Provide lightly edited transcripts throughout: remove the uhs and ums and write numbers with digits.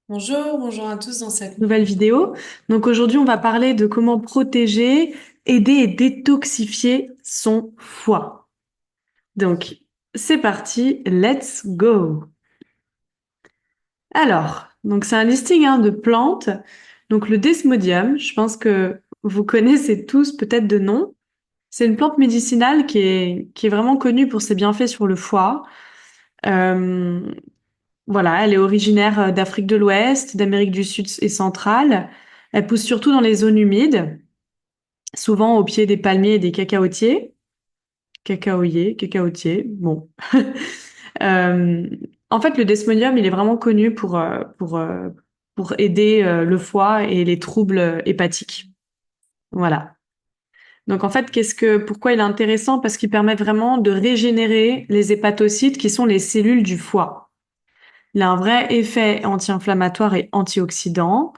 Bonjour à tous dans cette nouvelle vidéo. Donc aujourd'hui, on va parler de comment protéger, aider et détoxifier son foie. Donc c'est parti, let's go. Donc c'est un listing de plantes. Donc le desmodium, je pense que vous connaissez tous peut-être de nom. C'est une plante médicinale qui est vraiment connue pour ses bienfaits sur le foie. Euh, Voilà, elle est originaire d'Afrique de l'Ouest, d'Amérique du Sud et centrale. Elle pousse surtout dans les zones humides, souvent au pied des palmiers et des cacaotiers. Cacaotiers, bon. Euh, En fait, le desmodium, il est vraiment connu pour aider le foie et les troubles hépatiques. Voilà. Donc en fait, pourquoi il est intéressant? Parce qu'il permet vraiment de régénérer les hépatocytes qui sont les cellules du foie. Il a un vrai effet anti-inflammatoire et antioxydant.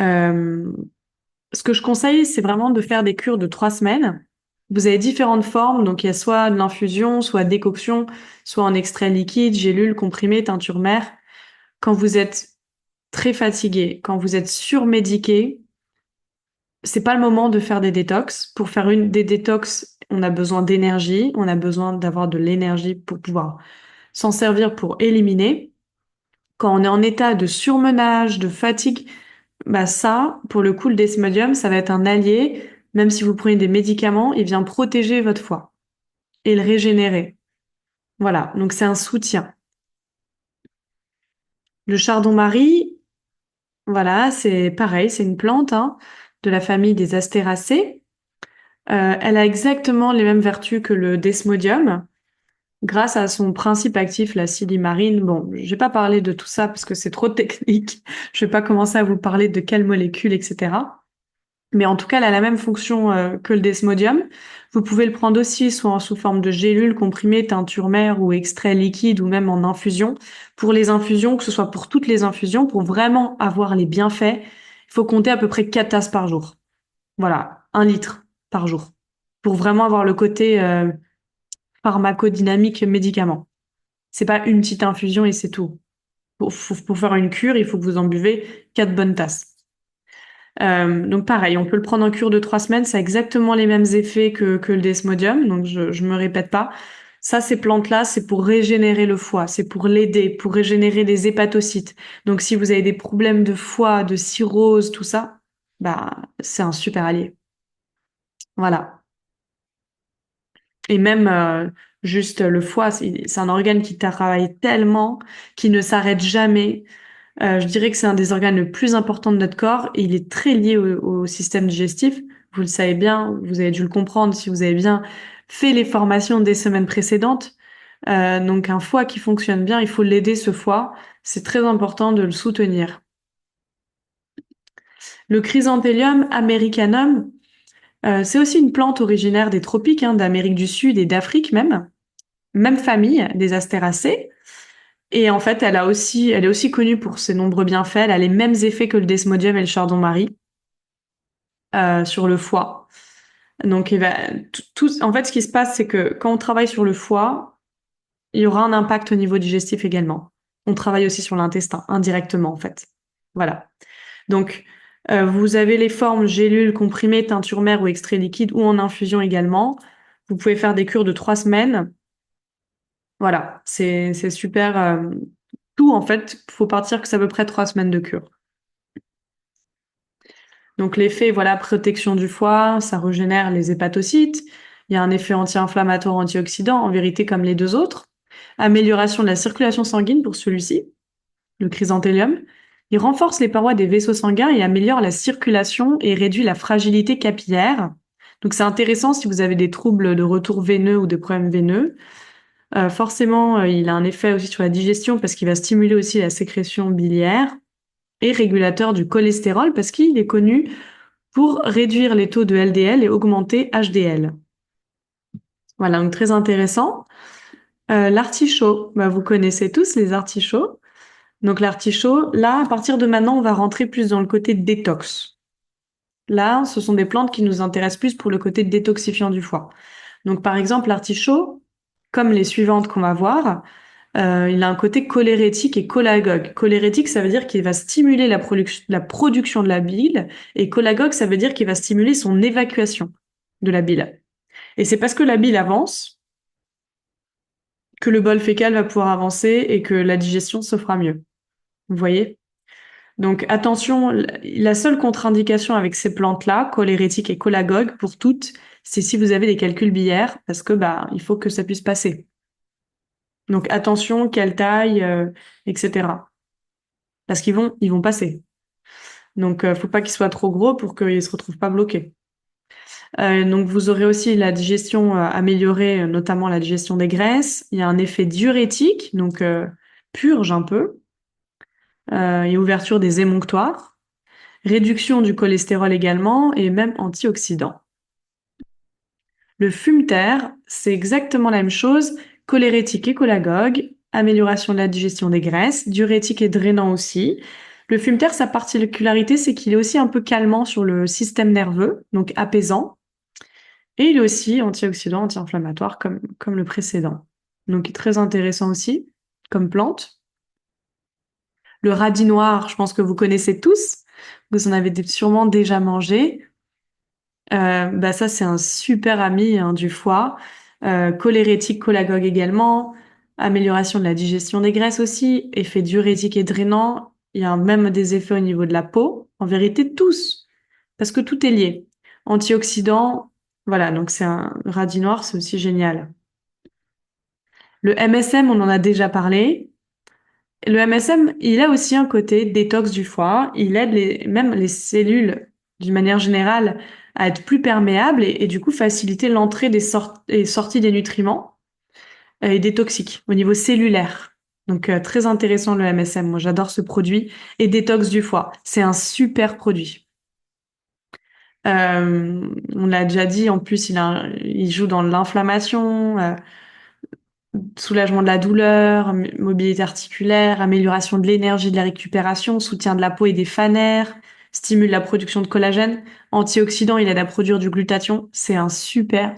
Euh, Ce que je conseille, c'est vraiment de faire des cures de 3 semaines. Vous avez différentes formes, donc il y a soit de l'infusion, soit décoction, soit en extrait liquide, gélule, comprimé, teinture mère. Quand vous êtes très fatigué, quand vous êtes surmédiqué, c'est pas le moment de faire des détox. Pour faire des détox, on a besoin d'énergie, on a besoin d'avoir de l'énergie pour pouvoir s'en servir pour éliminer. Quand on est en état de surmenage, de fatigue, bah ça, pour le coup, le desmodium, ça va être un allié. Même si vous prenez des médicaments, il vient protéger votre foie et le régénérer. Voilà, donc c'est un soutien. Le chardon-marie, voilà, c'est pareil, c'est une plante de la famille des Astéracées. Elle a exactement les mêmes vertus que le desmodium, grâce à son principe actif, la silimarine. Bon, je vais pas parler de tout ça parce que c'est trop technique. Je vais pas commencer à vous parler de quelles molécules, etc. Mais en tout cas, elle a la même fonction que le desmodium. Vous pouvez le prendre aussi soit sous forme de gélule comprimée, teinture mère ou extrait liquide ou même en infusion. Pour les infusions, que ce soit pour toutes les infusions, pour vraiment avoir les bienfaits, il faut compter à peu près 4 tasses par jour. Voilà, 1 litre par jour. Pour vraiment avoir le côté pharmacodynamique médicament. C'est pas une petite infusion et c'est tout. Pour faire une cure, il faut que vous en buvez 4 bonnes tasses. Donc pareil, on peut le prendre en cure de 3 semaines, ça a exactement les mêmes effets que le desmodium, donc je me répète pas. Ça, ces plantes-là, c'est pour régénérer le foie, c'est pour l'aider, pour régénérer les hépatocytes. Donc si vous avez des problèmes de foie, de cirrhose, tout ça, bah c'est un super allié. Voilà. Et même juste le foie, c'est un organe qui travaille tellement, qui ne s'arrête jamais. Je dirais que c'est un des organes le plus importants de notre corps et il est très lié au système digestif. Vous le savez bien, vous avez dû le comprendre si vous avez bien fait les formations des semaines précédentes. Donc un foie qui fonctionne bien, il faut l'aider ce foie. C'est très important de le soutenir. Le chrysanthellum americanum, c'est aussi une plante originaire des tropiques, d'Amérique du Sud et d'Afrique même. Même famille des Astéracées. Et en fait, elle est aussi connue pour ses nombreux bienfaits. Elle a les mêmes effets que le desmodium et le chardon-marie sur le foie. Donc, en fait, ce qui se passe, c'est que quand on travaille sur le foie, il y aura un impact au niveau digestif également. On travaille aussi sur l'intestin, indirectement, en fait. Voilà. Donc, vous avez les formes gélules, comprimées, teinture mère ou extrait liquide ou en infusion également. Vous pouvez faire des cures de 3 semaines. Voilà, c'est super. Tout, en fait, faut partir que c'est à peu près 3 semaines de cure. Donc l'effet, voilà, protection du foie, ça régénère les hépatocytes. Il y a un effet anti-inflammatoire, antioxydant, en vérité comme les deux autres. Amélioration de la circulation sanguine pour celui-ci, le chrysanthellum. Il renforce les parois des vaisseaux sanguins et améliore la circulation et réduit la fragilité capillaire. Donc c'est intéressant si vous avez des troubles de retour veineux ou des problèmes veineux. Forcément, il a un effet aussi sur la digestion parce qu'il va stimuler aussi la sécrétion biliaire et régulateur du cholestérol parce qu'il est connu pour réduire les taux de LDL et augmenter HDL. Voilà, donc très intéressant. L'artichaut, bah, vous connaissez tous les artichauts. Donc l'artichaut, là, à partir de maintenant, on va rentrer plus dans le côté détox. Là, ce sont des plantes qui nous intéressent plus pour le côté détoxifiant du foie. Donc par exemple, l'artichaut, comme les suivantes qu'on va voir, Il a un côté cholérétique et cholagogue. Cholérétique, ça veut dire qu'il va stimuler la production de la bile, et cholagogue, ça veut dire qu'il va stimuler son évacuation de la bile. Et c'est parce que la bile avance que le bol fécal va pouvoir avancer et que la digestion se fera mieux. Vous voyez? Donc attention, la seule contre-indication avec ces plantes-là, cholérétique et cholagogue, pour toutes, c'est si vous avez des calculs biliaires, parce que il faut que ça puisse passer. Donc attention, quelle taille, etc. Parce qu'ils vont passer. Donc faut pas qu'ils soient trop gros pour qu'ils se retrouvent pas bloqués. Donc vous aurez aussi la digestion améliorée, notamment la digestion des graisses. Il y a un effet diurétique, donc purge un peu, et ouverture des émonctoires. Réduction du cholestérol également et même antioxydant. Le fumeterre, c'est exactement la même chose, cholérétique et cholagogue, amélioration de la digestion des graisses, diurétique et drainant aussi. Le fumeterre, sa particularité, c'est qu'il est aussi un peu calmant sur le système nerveux, donc apaisant, et il est aussi antioxydant, anti-inflammatoire comme le précédent. Donc il est très intéressant aussi comme plante. Le radis noir, je pense que vous connaissez tous, vous en avez sûrement déjà mangé. Ça, c'est un super ami hein, du foie. Cholérétique, cholagogue également. Amélioration de la digestion des graisses aussi. Effet diurétique et drainant. Il y a même des effets au niveau de la peau. En vérité, tous. Parce que tout est lié. Antioxydant, voilà, donc c'est un radis noir, c'est aussi génial. Le MSM, on en a déjà parlé. Le MSM, il a aussi un côté détox du foie. Il aide même les cellules, d'une manière générale, à être plus perméables et du coup faciliter l'entrée et sortie des nutriments et des toxiques au niveau cellulaire. Donc très intéressant le MSM. Moi, j'adore ce produit et détox du foie. C'est un super produit. On l'a déjà dit. En plus, il joue dans l'inflammation. Soulagement de la douleur, mobilité articulaire, amélioration de l'énergie, de la récupération, soutien de la peau et des fanères, stimule la production de collagène, antioxydant, il aide à produire du glutathion. C'est un super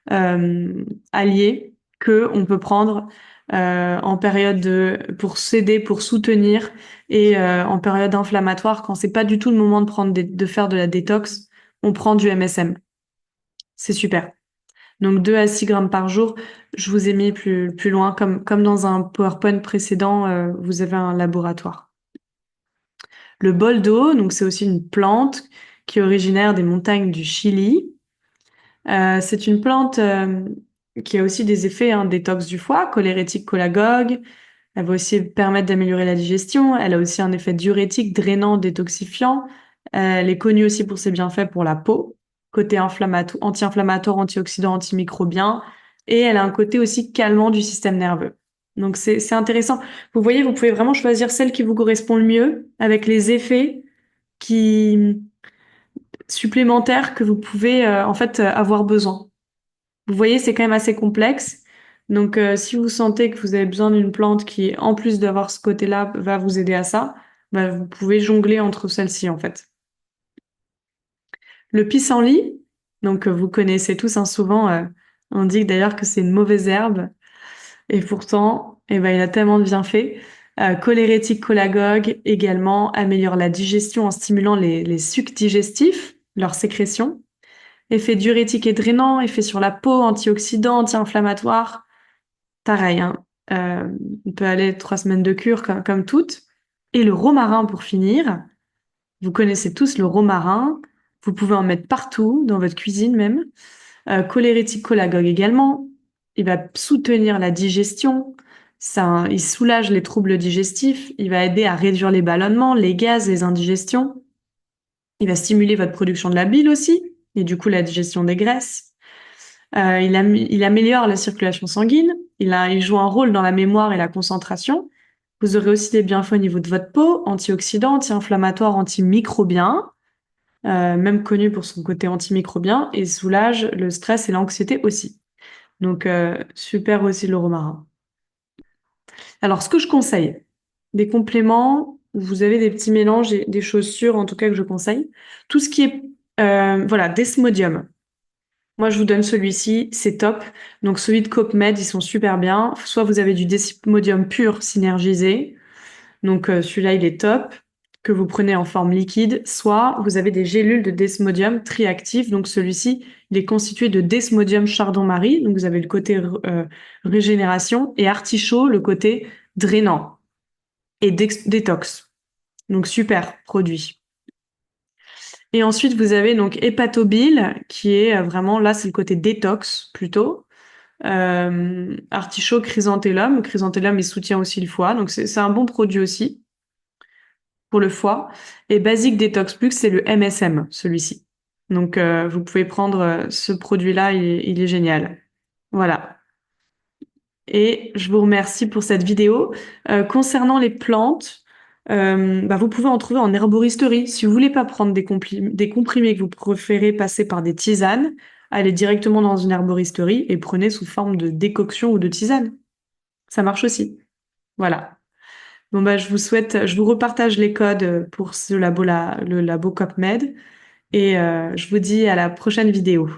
allié que on peut prendre en période pour s'aider, pour soutenir et en période inflammatoire quand c'est pas du tout le moment de de faire de la détox, on prend du MSM. C'est super. Donc 2 à 6 grammes par jour. Je vous ai mis plus loin, comme dans un PowerPoint précédent, vous avez un laboratoire. Le bol d'eau, donc c'est aussi une plante qui est originaire des montagnes du Chili. C'est une plante qui a aussi des effets détox du foie, cholérétique, cholagogue. Elle va aussi permettre d'améliorer la digestion. Elle a aussi un effet diurétique, drainant, détoxifiant. Elle est connue aussi pour ses bienfaits pour la peau, côté anti-inflammatoire, antioxydant, antimicrobien. Et elle a un côté aussi calmant du système nerveux. Donc c'est intéressant. Vous voyez, vous pouvez vraiment choisir celle qui vous correspond le mieux, avec les effets qui supplémentaires que vous pouvez avoir besoin. Vous voyez, c'est quand même assez complexe. Donc, si vous sentez que vous avez besoin d'une plante qui, en plus d'avoir ce côté-là, va vous aider à ça, vous pouvez jongler entre celles-ci, en fait. Le pissenlit, donc vous connaissez tous, hein, souvent, on dit d'ailleurs que c'est une mauvaise herbe, et pourtant, il a tellement de bienfaits. Cholérétique, cholagogue, également, améliore la digestion en stimulant les sucs digestifs, leur sécrétion. Effet diurétique et drainant, effet sur la peau, antioxydant, anti-inflammatoire. Pareil, hein. On peut aller 3 semaines de cure comme toutes. Et le romarin pour finir. Vous connaissez tous le romarin. Vous pouvez en mettre partout, dans votre cuisine même. Cholérétique, cholagogue également. Il va soutenir la digestion. Il soulage les troubles digestifs. Il va aider à réduire les ballonnements, les gaz, les indigestions. Il va stimuler votre production de la bile aussi, et du coup la digestion des graisses. Il améliore la circulation sanguine. Il joue un rôle dans la mémoire et la concentration. Vous aurez aussi des bienfaits au niveau de votre peau, antioxydant, anti-inflammatoire, antimicrobien, même connu pour son côté antimicrobien, et soulage le stress et l'anxiété aussi. Donc, super aussi le romarin. Alors, ce que je conseille, des compléments, vous avez des petits mélanges et des choses sûres, en tout cas, que je conseille. Tout ce qui est, desmodium. Moi, je vous donne celui-ci, c'est top. Donc, celui de CoopMed, ils sont super bien. Soit vous avez du Desmodium pur synergisé, donc celui-là, il est top, que vous prenez en forme liquide. Soit vous avez des gélules de Desmodium triactifs. Donc, celui-ci, il est constitué de Desmodium chardon-marie. Donc, vous avez le côté régénération et artichaut, le côté drainant et détox. Donc, super produit. Et ensuite, vous avez donc hépatobile, qui est vraiment, là, c'est le côté détox plutôt. Artichaut, chrysanthellum. Chrysanthellum, il soutient aussi le foie. Donc, c'est un bon produit aussi pour le foie. Et Basic Detox Plus, c'est le MSM, celui-ci. Donc, vous pouvez prendre ce produit-là, il est génial. Voilà. Et je vous remercie pour cette vidéo. Concernant les plantes, bah, vous pouvez en trouver en herboristerie. Si vous voulez pas prendre des comprimés que vous préférez passer par des tisanes, allez directement dans une herboristerie et prenez sous forme de décoction ou de tisane. Ça marche aussi. Voilà. Bon bah je vous repartage les codes pour ce labo là, le labo CopMed et je vous dis à la prochaine vidéo.